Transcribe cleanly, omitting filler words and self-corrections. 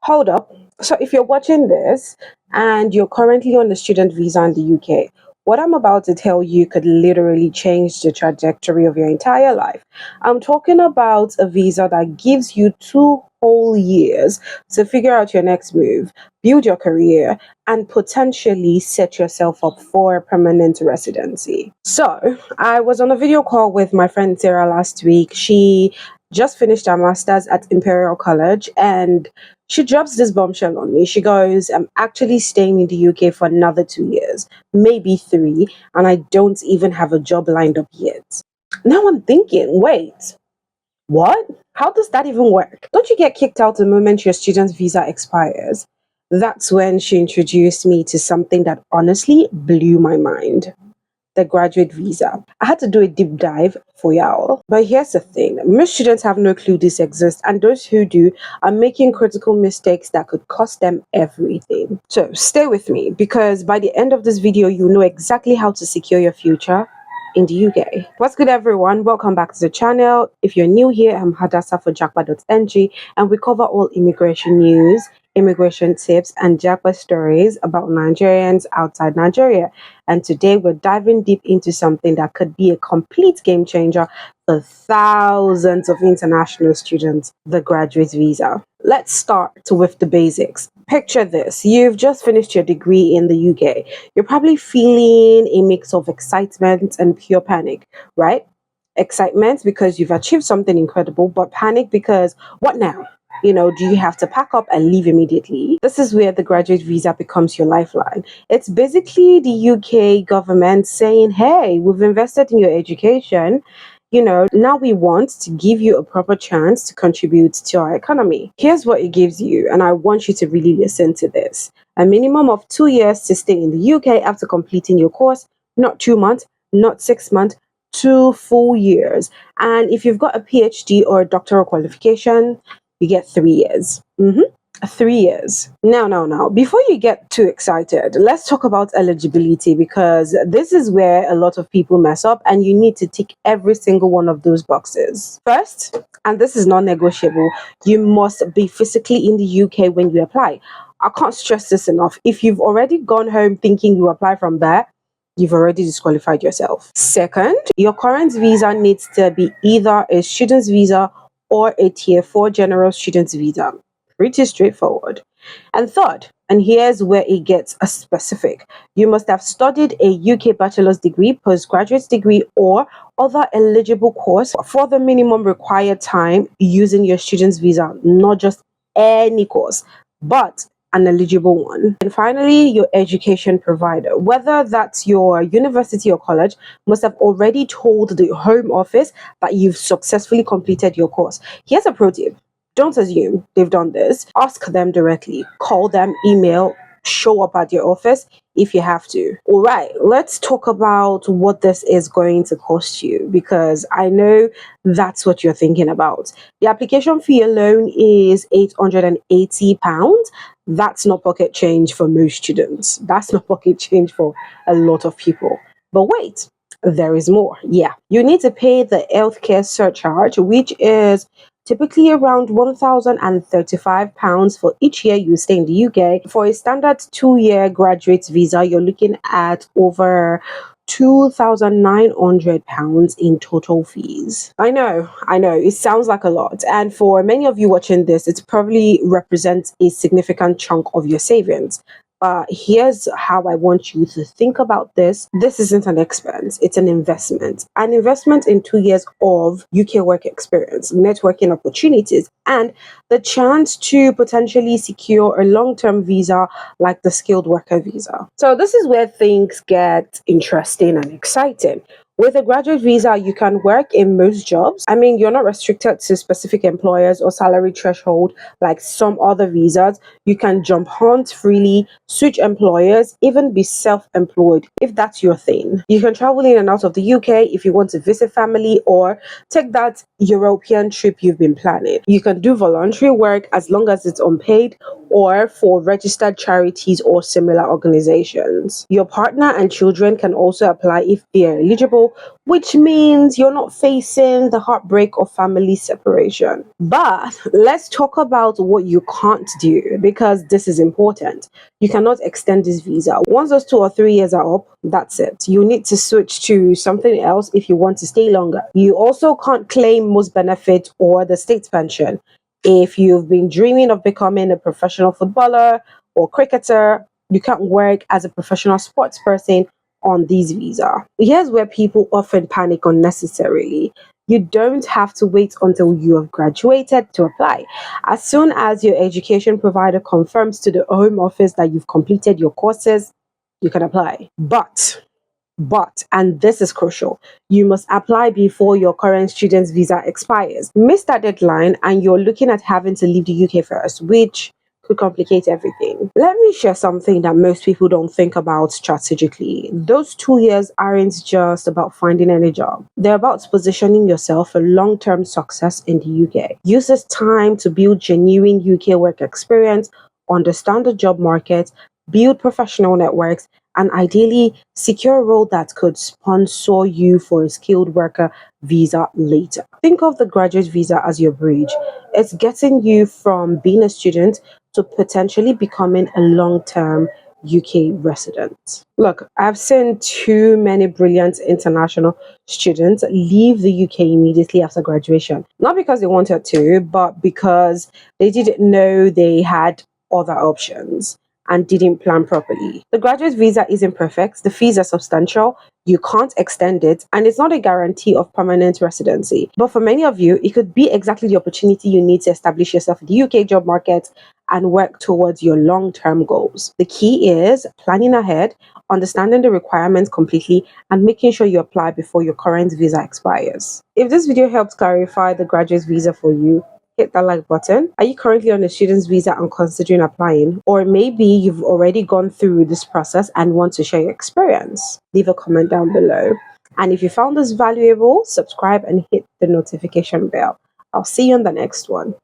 Hold up. So, if you're watching this and you're currently on a student visa in the UK, what I'm about to tell you could literally change the trajectory of your entire life. I'm talking about a visa that gives you 2 whole years to figure out your next move, build your career, and potentially set yourself up for permanent residency. So, I was on a video call with my friend Sarah last week. She just finished her master's at Imperial College and she drops this bombshell on me. She goes, I'm actually staying in the UK for another 2 years, maybe three, and I don't even have a job lined up yet. Now I'm thinking, wait, what? How does that even work? Don't you get kicked out the moment your student visa expires? That's when she introduced me to something that honestly blew my mind: the graduate visa. I had to do a deep dive for y'all. But here's the thing: most students have no clue this exists, and those who do are making critical mistakes that could cost them everything. So stay with me, because by the end of this video, you'll know exactly how to secure your future in the UK. What's good, everyone? Welcome back to the channel. If you're new here, I'm Hadassah for Jackpot.ng, and we cover all immigration news, immigration tips, and jackpot stories about Nigerians outside Nigeria. And today we're diving deep into something that could be a complete game changer for thousands of international students: the graduate visa. Let's start with the basics. Picture this: you've just finished your degree in the UK. You're probably feeling a mix of excitement and pure panic, right? Excitement because you've achieved something incredible, but panic because what now? Do you have to pack up and leave immediately? This is where the graduate visa becomes your lifeline. It's basically the UK government saying, hey, we've invested in your education. Now we want to give you a proper chance to contribute to our economy. Here's what it gives you, and I want you to really listen to this: a minimum of 2 years to stay in the UK after completing your course, not 2 months, not 6 months, 2 full years. And if you've got a PhD or a doctoral qualification, you get 3 years. 3 years. Now, before you get too excited, let's talk about eligibility, because this is where a lot of people mess up, and you need to tick every single one of those boxes. First, and this is non-negotiable, you must be physically in the UK when you apply. I can't stress this enough. If you've already gone home thinking you apply from there, you've already disqualified yourself. Second, your current visa needs to be either a student's visa or a Tier 4 general student's visa. Pretty straightforward. And third, and here's where it gets specific: you must have studied a UK bachelor's degree, postgraduate degree, or other eligible course for the minimum required time using your student's visa, not just any course, but an eligible one. And finally, your education provider, whether that's your university or college, must have already told the Home Office that you've successfully completed your course. Here's a pro tip: don't assume they've done this. Ask them directly. Call them, email, show up at your office if you have to. All right, let's talk about what this is going to cost you, because I know that's what you're thinking about. The application fee alone is £880. That's not pocket change for most students. That's not pocket change for a lot of people. But wait, there is more. Yeah, you need to pay the healthcare surcharge, which is typically around £1,035 for each year you stay in the UK. For a standard 2-year graduate visa, you're looking at over £2,900 in total fees. I know, it sounds like a lot. And for many of you watching this, it probably represents a significant chunk of your savings. But here's how I want you to think about this. This isn't an expense, it's an investment. An investment in 2 years of UK work experience, networking opportunities, and the chance to potentially secure a long-term visa like the skilled worker visa. So this is where things get interesting and exciting. With a graduate visa, you can work in most jobs. I mean, you're not restricted to specific employers or salary threshold like some other visas. You can jump hunt freely, switch employers, even be self-employed if that's your thing. You can travel in and out of the UK if you want to visit family or take that European trip you've been planning. You can do voluntary work as long as it's unpaid or for registered charities or similar organizations. Your partner and children can also apply if they are eligible, stable, which means you're not facing the heartbreak of family separation. But let's talk about what you can't do, because this is important. You cannot extend this visa. Once those 2 or 3 years are up, that's it. You need to switch to something else if you want to stay longer. You also can't claim most benefit or the state pension. If you've been dreaming of becoming a professional footballer or cricketer, you can't work as a professional sports person on this visa. Here's where people often panic unnecessarily. You don't have to wait until you have graduated to apply. As soon as your education provider confirms to the Home Office that you've completed your courses, you can apply. But, and this is crucial, you must apply before your current student's visa expires. Miss that deadline and you're looking at having to leave the UK first, which could complicate everything. Let me share something that most people don't think about strategically. Those 2 years aren't just about finding any job. They're about positioning yourself for long-term success in the UK. Use this time to build genuine UK work experience, understand the job market, build professional networks, and ideally secure a role that could sponsor you for a skilled worker visa later. Think of the graduate visa as your bridge. It's getting you from being a student to potentially becoming a long term UK resident. Look, I've seen too many brilliant international students leave the UK immediately after graduation. Not because they wanted to, but because they didn't know they had other options and didn't plan properly. The graduate visa isn't perfect, the fees are substantial, you can't extend it, and it's not a guarantee of permanent residency. But for many of you, it could be exactly the opportunity you need to establish yourself in the UK job market and work towards your long term goals. The key is planning ahead, understanding the requirements completely, and making sure you apply before your current visa expires. If this video helped clarify the graduate visa for you, hit that like button. Are you currently on a student's visa and considering applying? Or maybe you've already gone through this process and want to share your experience? Leave a comment down below. And if you found this valuable, subscribe and hit the notification bell. I'll see you on the next one.